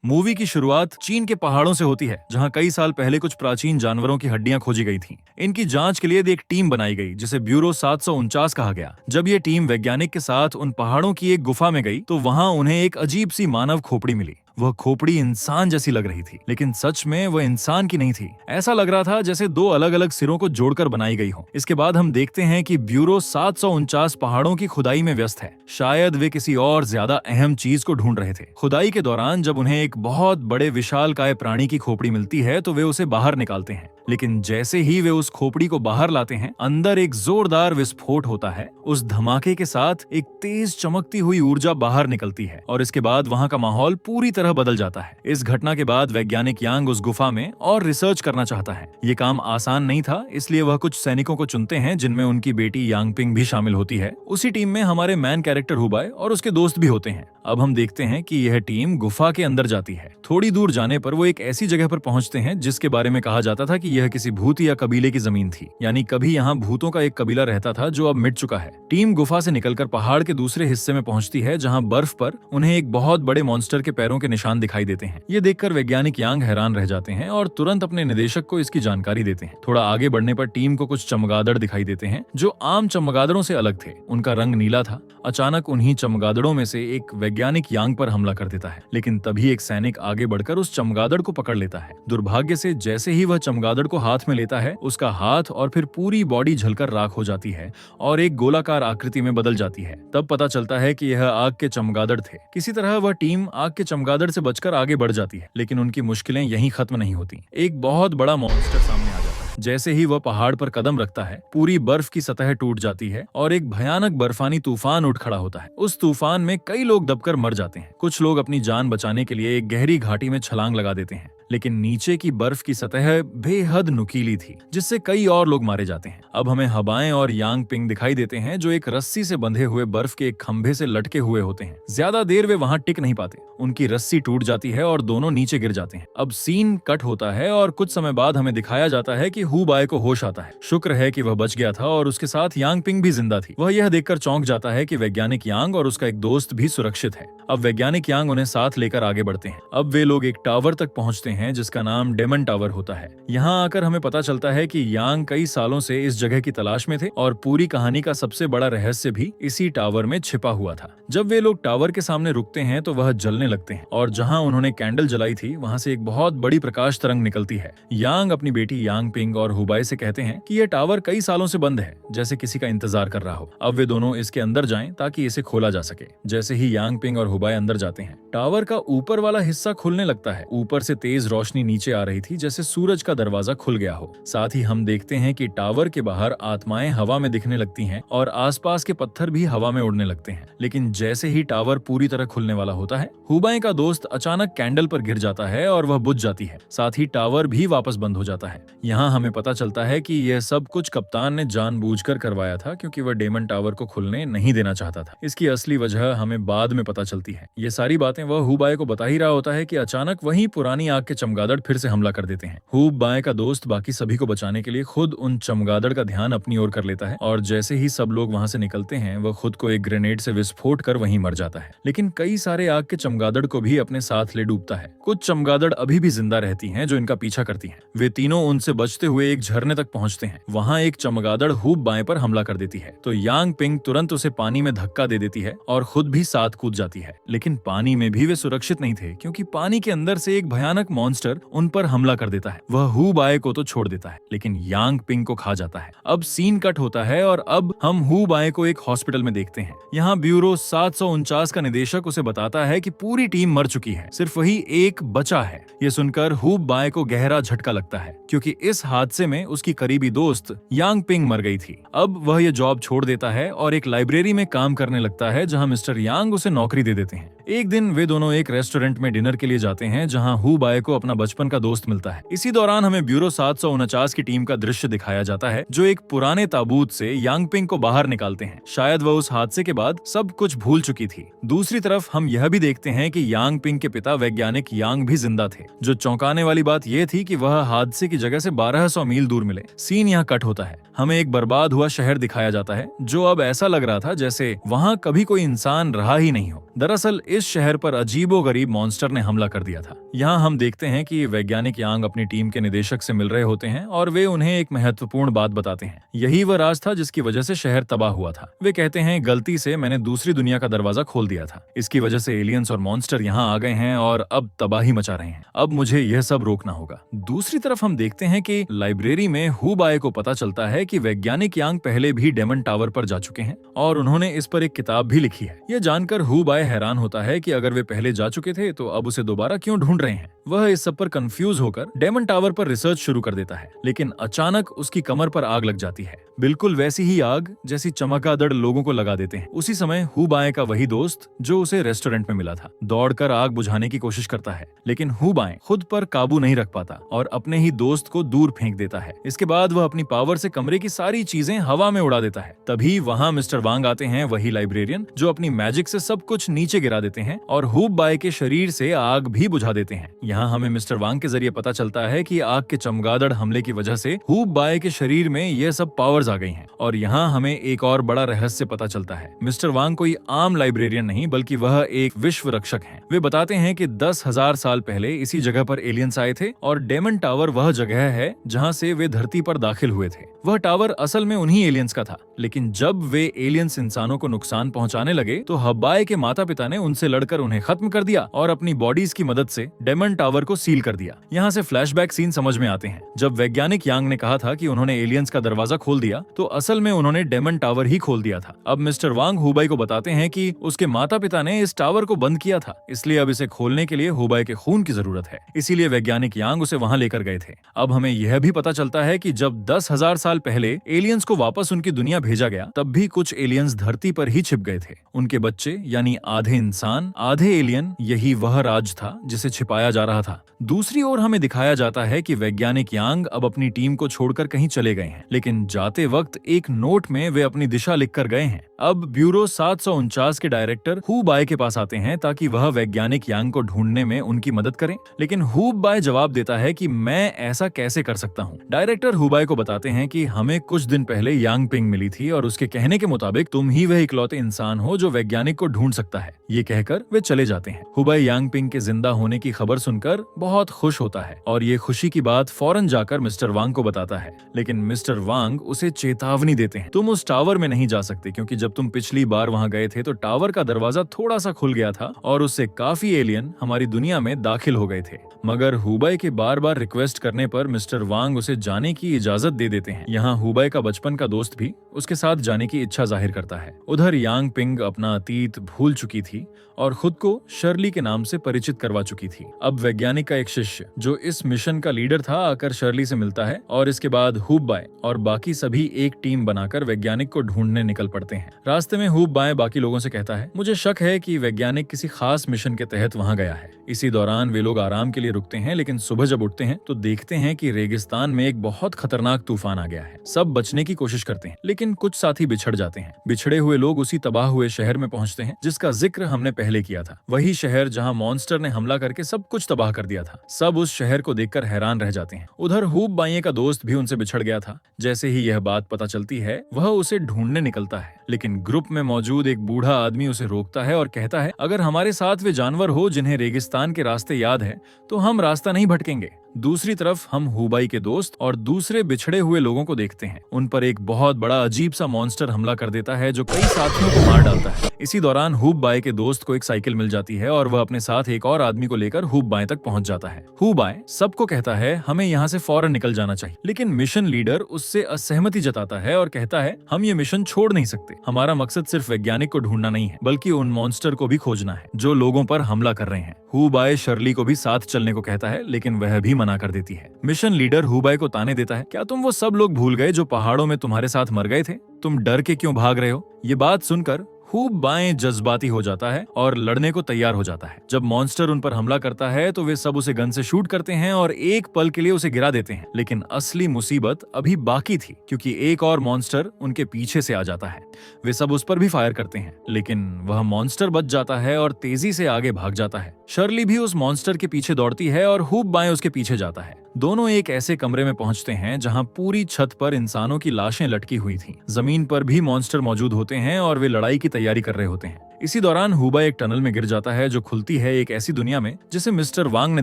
Movie की शुरुआत चीन के पहाड़ों से होती है, जहां कई साल पहले कुछ प्राचीन जानवरों की हड्डियां खोजी गई थीं। इनकी जांच के लिए एक टीम बनाई गई, जिसे ब्यूरो 749 कहा गया। जब ये टीम वैज्ञानिक के साथ उन पहाड़ों की एक गुफा में गई, तो वहां उन्हें एक अजीब सी मानव खोपड़ी मिली। वह खोपड़ी इंसान जैसी लग रही थी, लेकिन सच में वह इंसान की नहीं थी। ऐसा लग रहा था जैसे दो अलग अलग सिरों को जोड़कर बनाई गई हो। इसके बाद हम देखते हैं कि ब्यूरो 749 पहाड़ों की खुदाई में व्यस्त है। शायद वे किसी और ज्यादा अहम चीज को ढूंढ रहे थे। खुदाई के दौरान जब उन्हें एक बहुत बड़े विशालकाय प्राणी की खोपड़ी मिलती है, तो वे उसे बाहर निकालते हैं। लेकिन जैसे ही वे उस खोपड़ी को बाहर लाते हैं, अंदर एक जोरदार विस्फोट होता है। उस धमाके के साथ एक तेज चमकती हुई ऊर्जा बाहर निकलती है और इसके बाद वहां का माहौल पूरी तरह बदल जाता है। इस घटना के बाद वैज्ञानिक यांग उस गुफा में और रिसर्च करना चाहता है। ये काम आसान नहीं था, इसलिए वह कुछ सैनिकों को चुनते हैं, जिनमें उनकी बेटी यांगपिंग भी शामिल होती है। उसी टीम में हमारे मैन कैरेक्टर हुबाई और उसके दोस्त भी होते हैं। अब हम देखते हैं कि यह टीम गुफा के अंदर जाती है। थोड़ी दूर जाने पर वो एक ऐसी जगह पर पहुंचते हैं जिसके बारे में कहा जाता था कि यह किसी भूत या कबीले की जमीन थी। यानी कभी यहाँ भूतों का एक कबीला रहता था जो अब मिट चुका है। टीम गुफा से निकलकर पहाड़ के दूसरे हिस्से में पहुंचती है, जहाँ बर्फ पर उन्हें एक बहुत बड़े मॉन्स्टर के पैरों के निशान दिखाई देते हैं। ये देखकर वैज्ञानिक यांग हैरान रह जाते हैं और तुरंत अपने निदेशक को इसकी जानकारी देते हैं। थोड़ा आगे बढ़ने पर टीम को कुछ चमगादड़ दिखाई देते हैं, जो आम चमगादड़ों से अलग थे। उनका रंग नीला था। अचानक उन्हीं चमगादड़ों में से एक वैज्ञानिक यांग पर हमला कर देता है, लेकिन तभी एक सैनिक आगे बढ़कर उस चमगादड़ को पकड़ लेता है। दुर्भाग्य से जैसे ही वह चमगादड़ को हाथ में लेता है, उसका हाथ और फिर पूरी बॉडी जलकर राख हो जाती है और एक गोलाकार आकृति में बदल जाती है। तब पता चलता है कि यह आग के चमगादड़ थे। किसी तरह वह टीम आग के चमगादड़ से बचकर आगे बढ़ जाती है, लेकिन उनकी मुश्किलें यहीं खत्म नहीं होती। एक बहुत बड़ा मॉन्स्टर सामने आ जाता है। जैसे ही वह पहाड़ पर कदम रखता है, पूरी बर्फ की सतह टूट जाती है और एक भयानक बर्फानी तूफान उठ खड़ा होता है। उस तूफान में कई लोग दबकर मर जाते हैं। कुछ लोग अपनी जान बचाने के लिए एक गहरी घाटी में छलांग लगा देते हैं, लेकिन नीचे की बर्फ की सतह बेहद नुकीली थी, जिससे कई और लोग मारे जाते हैं। अब हमें हबाएं और यांगपिंग दिखाई देते हैं, जो एक रस्सी से बंधे हुए बर्फ के एक खंभे से लटके हुए होते हैं। ज्यादा देर वे वहां टिक नहीं पाते। उनकी रस्सी टूट जाती है और दोनों नीचे गिर जाते हैं। अब सीन कट होता है और कुछ समय बाद हमें दिखाया जाता है कि हुबाई को होश आता है। शुक्र है कि वह बच गया था और उसके साथ यांगपिंग भी जिंदा थी। वह यह देखकर चौंक जाता है कि वैज्ञानिक यांग और उसका एक दोस्त भी सुरक्षित है। अब वैज्ञानिक यांग उन्हें साथ लेकर आगे बढ़ते हैं। अब वे लोग एक टावर तक पहुंचते हैं, जिसका नाम डेमन टावर होता है। यहाँ आकर हमें पता चलता है कि यांग कई सालों से इस जगह की तलाश में थे और पूरी कहानी का सबसे बड़ा रहस्य भी इसी टावर में छिपा हुआ था। जब वे लोग टावर के सामने रुकते हैं, तो वह जलने लगते हैं और जहाँ उन्होंने कैंडल जलाई थी, वहाँ से एक बहुत बड़ी प्रकाश तरंग निकलती है। यांग अपनी बेटी यांगपिंग और हुबाई से कहते हैं कि यह टावर कई सालों से बंद है, जैसे किसी का इंतजार कर रहा हो। अब वे दोनों इसके अंदर जाएं ताकि इसे खोला जा सके। जैसे ही यांगपिंग और हुबाई अंदर जाते हैं, टावर का ऊपर वाला हिस्सा खुलने लगता है। ऊपर से तेज रोशनी नीचे आ रही थी, जैसे सूरज का दरवाजा खुल गया हो। साथ ही हम देखते हैं कि टावर के बाहर आत्माएं हवा में दिखने लगती हैं और आसपास के पत्थर भी हवा में उड़ने लगते हैं। लेकिन जैसे ही टावर पूरी तरह खुलने वाला होता है, हुबाई का दोस्त अचानक कैंडल पर गिर जाता है और वह बुझ जाती है। साथ ही टावर भी वापस बंद हो जाता है। यहाँ हमें पता चलता है कि यह सब कुछ कप्तान ने जानबूझकर करवाया था, क्योंकि वह डेमन टावर को खुलने नहीं देना चाहता था। इसकी असली वजह हमें बाद में पता चलती है। ये सारी बातें वह हुबाई को बता ही रहा होता है कि अचानक वही पुरानी आग के चमगादड़ फिर से हमला कर देते हैं। हुबाई का दोस्त बाकी सभी को बचाने के लिए खुद उन चमगादड़ का ध्यान अपनी ओर कर लेता है और जैसे ही सब लोग वहां से निकलते हैं, वह खुद को एक ग्रेनेड से विस्फोट कर वहीं मर जाता है। लेकिन कई सारे आग के चमगादड़ को भी अपने साथ ले डूबता है। कुछ चमगादड़ अभी भी जिंदा रहती हैं, जो इनका पीछा करती हैं। वे तीनों उनसे बचते हुए एक झरने तक पहुंचते हैं। वहां एक चमगादड़ हुबाई पर हमला कर देती है, तो यांगपिंग तुरंत उसे पानी में धक्का दे देती है और खुद भी साथ कूद जाती है। लेकिन पानी में भी वे सुरक्षित नहीं थे, क्योंकि पानी के अंदर से एक भयानक मॉन्स्टर उन पर हमला कर देता है। वह हुबाई को तो छोड़ देता है, लेकिन यांगपिंग को खा जाता है। अब सीन कट होता है और अब हम हुबाई को एक हॉस्पिटल में देखते हैं। यहाँ ब्यूरो 749 का निदेशक उसे बताता है कि पूरी टीम मर चुकी है, सिर्फ वही एक बचा है। ये सुनकर हुबाई को गहरा झटका लगता है, क्योंकि इस हादसे में उसकी करीबी दोस्त यांगपिंग मर गई थी। अब वह ये जॉब छोड़ देता है और एक लाइब्रेरी में काम करने लगता है, जहाँ मिस्टर यांग उसे नौकरी दे देते हैं। एक दिन वे दोनों एक रेस्टोरेंट में डिनर के लिए जाते हैं, जहाँ हुबाई को को अपना बचपन का दोस्त मिलता है। इसी दौरान हमें ब्यूरो 749 की टीम का दृश्य दिखाया जाता है, जो एक पुराने ताबूत से यांग पिंग को बाहर निकालते हैं। शायद वह उस हादसे के बाद सब कुछ भूल चुकी थी। दूसरी तरफ हम यह भी देखते हैं कि यांग पिंग के पिता वैज्ञानिक यांग भी जिंदा थे। जो चौंकाने वाली बात यह थी कि वह हादसे की जगह से 1200 मील दूर मिले। सीन यहाँ कट होता है। हमें एक बर्बाद हुआ शहर दिखाया जाता है, जो अब ऐसा लग रहा था जैसे वहाँ कभी कोई इंसान रहा ही नहीं हो। दरअसल इस शहर पर अजीबोगरीब मॉन्स्टर ने हमला कर दिया था। यहाँ हम देखते हैं कि वैज्ञानिक यांग अपनी टीम के निदेशक से मिल रहे होते हैं और वे उन्हें एक महत्वपूर्ण बात बताते हैं। यही वह राज था जिसकी वजह से शहर तबाह हुआ था। वे कहते हैं, गलती से मैंने दूसरी दुनिया का दरवाजा खोल दिया था। इसकी वजह से एलियंस और मॉन्स्टर यहाँ आ गए हैं और अब तबाही मचा रहे हैं। अब मुझे यह सब रोकना होगा। दूसरी तरफ हम देखते हैं कि लाइब्रेरी में हु बाय को पता चलता है कि वैज्ञानिक यांग पहले भी डेमन टावर पर जा चुके हैं और उन्होंने इस पर एक किताब भी लिखी है। यह जानकर हु बाय हैरान होता है कि अगर वे पहले जा चुके थे तो अब उसे दोबारा क्यों ढूंढ रहे हैं। वह इस सब पर कंफ्यूज होकर डेमन टावर पर रिसर्च शुरू कर देता है, लेकिन अचानक उसकी कमर पर आग लग जाती है। बिल्कुल वैसी ही आग जैसी चमगादड़ लोगों को लगा देते हैं। उसी समय हु बाय का वही दोस्त जो उसे रेस्टोरेंट में मिला था दौड़कर आग बुझाने की कोशिश करता है, लेकिन हु बाय खुद पर काबू नहीं रख पाता और अपने ही दोस्त को दूर फेंक देता है। इसके बाद वह अपनी पावर से कमरे की सारी चीजें हवा में उड़ा देता है। तभी वहाँ मिस्टर वांग आते हैं, वही लाइब्रेरियन जो अपनी मैजिक से सब कुछ नीचे गिरा देते हैं और हु बाय के शरीर से आग भी बुझा देते हैं। यहाँ हमें मिस्टर वांग के जरिए पता चलता है कि आग के चमगादड़ हमले की वजह से हु बाय के शरीर में यह सब पावर्स आ गई हैं। और यहाँ हमें एक और बड़ा रहस्य पता चलता है। मिस्टर वांग कोई आम लाइब्रेरियन नहीं बल्कि वह एक विश्व रक्षक हैं। वे बताते हैं कि 10,000 साल पहले इसी जगह पर एलियंस आए थे और डेमन टावर वह जगह है जहाँ से वे धरती पर दाखिल हुए थे। वह टावर असल में उन्हीं एलियंस का था, लेकिन जब वे एलियंस इंसानों को नुकसान पहुंचाने लगे तो हब्बाय के माता पिता ने उनसे लड़कर उन्हें खत्म कर दिया और अपनी बॉडीज की मदद से डेमन टावर को सील कर दिया। यहाँ से फ्लैशबैक सीन समझ में आते हैं। जब वैज्ञानिक यांग ने कहा था कि उन्होंने एलियंस का दरवाजा खोल दिया तो असल में उन्होंने डेमन टावर ही खोल दिया था। अब मिस्टर वांग हुबाई को बताते हैं कि उसके माता पिता ने इस टावर को बंद किया था, इसलिए अब इसे खोलने के लिए हुबाई के खून की जरूरत है। इसीलिए वैज्ञानिक यांग उसे वहां लेकर गए थे। अब हमें यह भी पता चलता है कि जब 10,000 साल पहले एलियंस को वापस उनकी दुनिया भेजा गया, तब भी कुछ एलियंस धरती पर ही छिप गए थे। उनके बच्चे यानी आधे इंसान आधे एलियन, यही वह राज था जिसे छिपाया जा रहा था। दूसरी ओर हमें दिखाया जाता है कि वैज्ञानिक यांग अब अपनी टीम को छोड़कर कहीं चले गए हैं, लेकिन जाते वक्त एक नोट में वे अपनी दिशा लिखकर गए हैं। अब ब्यूरो 749 के डायरेक्टर हु बाय के पास आते हैं ताकि वह वैज्ञानिक यांग को ढूंढने में उनकी मदद करें, लेकिन हु बाय जवाब देता है कि मैं ऐसा कैसे कर सकता हूँ। डायरेक्टर हु बाय को बताते हैं कि हमें कुछ दिन पहले यांग पिंग मिली थी और उसके कहने के मुताबिक तुम ही वह इकलौते इंसान हो जो वैज्ञानिक को ढूंढ सकता है। ये कहकर वे चले जाते हैं। हु बाय यांग पिंग के जिंदा होने की खबर सुनकर बहुत खुश होता है और ये खुशी की बात फौरन जाकर मिस्टर वांग को बताता है, लेकिन मिस्टर वांग उसे चेतावनी देते हैं, तुम उस टावर में नहीं जा सकते क्योंकि जब तुम पिछली बार वहां गए थे तो टावर का दरवाजा थोड़ा सा खुल गया था और उससे काफी एलियन हमारी दुनिया में दाखिल हो गए थे। मगर हुबाई के बार बार रिक्वेस्ट करने पर मिस्टर वांग उसे जाने की इजाजत दे देते हैं। यहाँ हुबाई का बचपन का दोस्त भी उसके साथ जाने की इच्छा जाहिर करता है। उधर यांग पिंग अपना अतीत भूल चुकी थी और खुद को शर्ली के नाम से परिचित करवा चुकी थी। अब वैज्ञानिक का एक शिष्य जो इस मिशन का लीडर था आकर शर्ली से मिलता है और इसके बाद हुबाई और बाकी सभी एक टीम बनाकर वैज्ञानिक को ढूंढने निकल पड़ते हैं। रास्ते में हुबाई बाकी लोगों से कहता है, मुझे शक है कि वैज्ञानिक किसी खास मिशन के तहत वहां गया है। इसी दौरान वे लोग आराम के लिए रुकते हैं, लेकिन सुबह जब उठते हैं तो देखते हैं कि रेगिस्तान में एक बहुत खतरनाक तूफान आ गया है। सब बचने की कोशिश करते हैं, लेकिन कुछ साथी बिछड़ जाते हैं। बिछड़े हुए लोग उसी तबाह हुए शहर में पहुंचते हैं जिसका जिक्र हमने पहले किया था। वही शहर जहां मॉन्स्टर ने हमला करके सब कुछ तबाह कर दिया था। सब उस शहर को देखकर हैरान रह जाते हैं। उधर हुब बाइये का दोस्त भी उनसे बिछड़ गया था। जैसे ही यह बात पता चलती है वह उसे ढूंढने निकलता है, लेकिन ग्रुप में मौजूद एक बूढ़ा आदमी उसे रोकता है और कहता है, अगर हमारे साथ वे जानवर हो जिन्हें रेगिस्तान के रास्ते याद है तो हम रास्ता नहीं भटकेंगे। दूसरी तरफ हम हुबाई के दोस्त और दूसरे बिछड़े हुए लोगों को देखते हैं। उन पर एक बहुत बड़ा अजीब सा मॉन्स्टर हमला कर देता है जो कई साथियों को मार डालता है। इसी दौरान हुबाई के दोस्त को एक साइकिल मिल जाती है और वह अपने साथ एक और आदमी को लेकर हुबाई तक पहुंच जाता है। हुबाई सबको कहता है हमें यहाँ से फौरन निकल जाना चाहिए, लेकिन मिशन लीडर उससे असहमति जताता है और कहता है हम ये मिशन छोड़ नहीं सकते। हमारा मकसद सिर्फ वैज्ञानिक को ढूंढना नहीं है बल्कि उन मॉन्स्टर को भी खोजना है जो लोगों पर हमला कर रहे हैं। हुबाई शर्ली को भी साथ चलने को कहता है, लेकिन वह भी मना कर देती है। मिशन लीडर हुबाई को ताने देता है, क्या तुम वो सब लोग भूल गए जो पहाड़ों में तुम्हारे साथ मर गए थे? तुम डर के क्यों भाग रहे हो? ये बात सुनकर हु बाएं जज्बाती हो जाता है और लड़ने को तैयार हो जाता है। जब मॉन्स्टर उन पर हमला करता है तो वे सब उसे गन से शूट करते हैं और एक पल के लिए उसे गिरा देते हैं। लेकिन असली मुसीबत अभी बाकी थी, क्योंकि एक और मॉन्स्टर उनके पीछे से आ जाता है। वे सब उस पर भी फायर करते हैं, लेकिन वह मॉन्स्टर बच जाता है और तेजी से आगे भाग जाता है। शर्ली भी उस मॉन्स्टर के पीछे दौड़ती है और हु बाएं उसके पीछे जाता है। दोनों एक ऐसे कमरे में पहुंचते हैं जहां पूरी छत पर इंसानों की लाशें लटकी हुई थीं। जमीन पर भी मॉन्स्टर मौजूद होते हैं और वे लड़ाई की तैयारी कर रहे होते हैं। इसी दौरान हुबा एक टनल में गिर जाता है जो खुलती है एक ऐसी दुनिया में जिसे मिस्टर वांग ने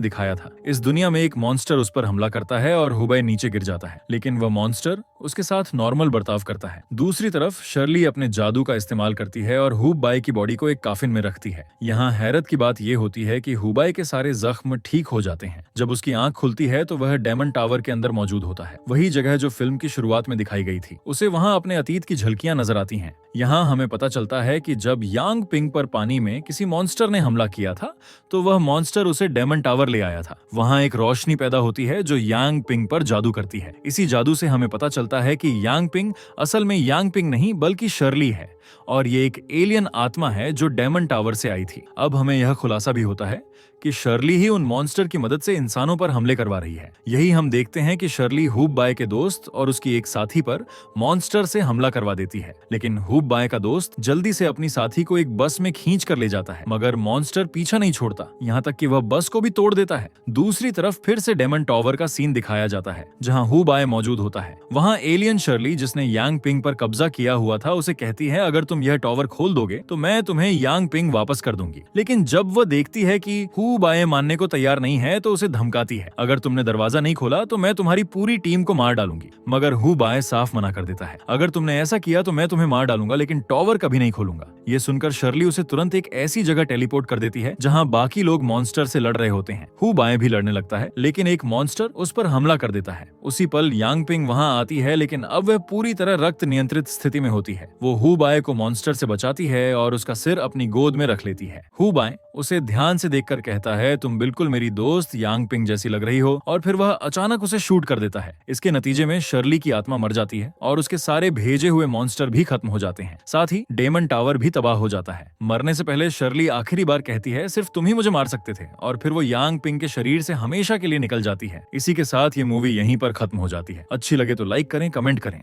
दिखाया था। इस दुनिया में एक मॉन्स्टर उस पर हमला करता है और हुबा नीचे गिर जाता है, लेकिन वह मॉन्स्टर उसके साथ नॉर्मल बर्ताव करता है। दूसरी तरफ शर्ली अपने जादू का इस्तेमाल करती है और हुबाई की बॉडी को एक काफिन में रखती है। यहाँ हैरत की बात यह होती है कि हुबाई के सारे जख्म ठीक हो जाते हैं। जब उसकी आंख खुलती है तो वह डायमंड टावर के अंदर मौजूद होता है, वही जगह जो फिल्म की शुरुआत में दिखाई गई थी। उसे वहाँ अपने अतीत की झलकियां नजर आती हैं। यहाँ हमें पता चलता है कि जब यांग पिंग पर पानी में किसी मॉन्स्टर ने हमला किया था तो वह मॉन्स्टर उसे डायमंड टावर ले आया था। वहाँ एक रोशनी पैदा होती है जो यांग पिंग पर जादू करती है। इसी जादू से हमें पता चलता है कि यांग पिंग असल में यांग पिंग नहीं बल्कि शर्ली है और ये एक एलियन आत्मा है जो डायमंड टावर से आई थी। अब हमें यह खुलासा भी होता है कि शर्ली ही उन मॉन्स्टर की मदद से इंसानों पर हमले करवा रही है। यही हम देखते हैं कि शर्ली हुब बाय के दोस्त और उसकी एक साथी पर मॉन्स्टर से हमला करवा देती है, लेकिन हुब बाय का दोस्त जल्दी से अपनी साथी को एक बस में खींच कर ले जाता है, मगर मॉन्स्टर पीछा नहीं छोड़ता, यहाँ तक कि वह बस को भी तोड़ देता है। दूसरी तरफ फिर से डायमंड टावर का सीन दिखाया जाता है जहाँ हुब बाय मौजूद होता है। वहाँ एलियन शर्ली जिसने यांग पिंग पर कब्जा किया हुआ था उसे कहती है अगर तुम यह टावर खोल दोगे तो मैं तुम्हें यांग पिंग वापस कर दूंगी। लेकिन जब वह देखती है कि हुब बाय मानने को तैयार नहीं है तो उसे धमकाती है, अगर तुमने दरवाजा नहीं खोला तो मैं तुम्हारी पूरी टीम को मार डालूंगी। मगर हुब बाय साफ मना कर देता है, अगर तुमने ऐसा किया तो मैं तुम्हें मार डालूंगा लेकिन टावर कभी नहीं खोलूंगा। ये सुनकर शर्ली उसे तुरंत एक ऐसी जगह टेलीपोर्ट कर देती है जहां बाकी लोग मॉन्स्टर से लड़ रहे होते हैं। हुब बाय भी लड़ने लगता है लेकिन एक मॉन्स्टर उस पर हमला कर देता है। उसी पल यांग पिंग वहां आती है, लेकिन अब वह पूरी तरह रक्त नियंत्रित स्थिति में होती है। वो हुब बाय को मॉन्स्टर से बचाती है और उसका सिर अपनी गोद में रख लेती है। हुब बाय उसे ध्यान से देखकर कहता है तुम बिल्कुल मेरी दोस्त यांग पिंग जैसी लग रही हो, और फिर वह अचानक उसे शूट कर देता है। इसके नतीजे में शर्ली की आत्मा मर जाती है और उसके सारे भेजे हुए मॉन्स्टर भी खत्म हो जाते हैं, साथ ही डायमंड टावर भी तबाह हो जाता है। मरने से पहले शर्ली आखिरी बार कहती है सिर्फ तुम ही मुझे मार सकते थे, और फिर वो यांग पिंग के शरीर से हमेशा के लिए निकल जाती है। इसी के साथ ये मूवी यहीं पर खत्म हो जाती है। अच्छी लगे तो लाइक करें, कमेंट करें।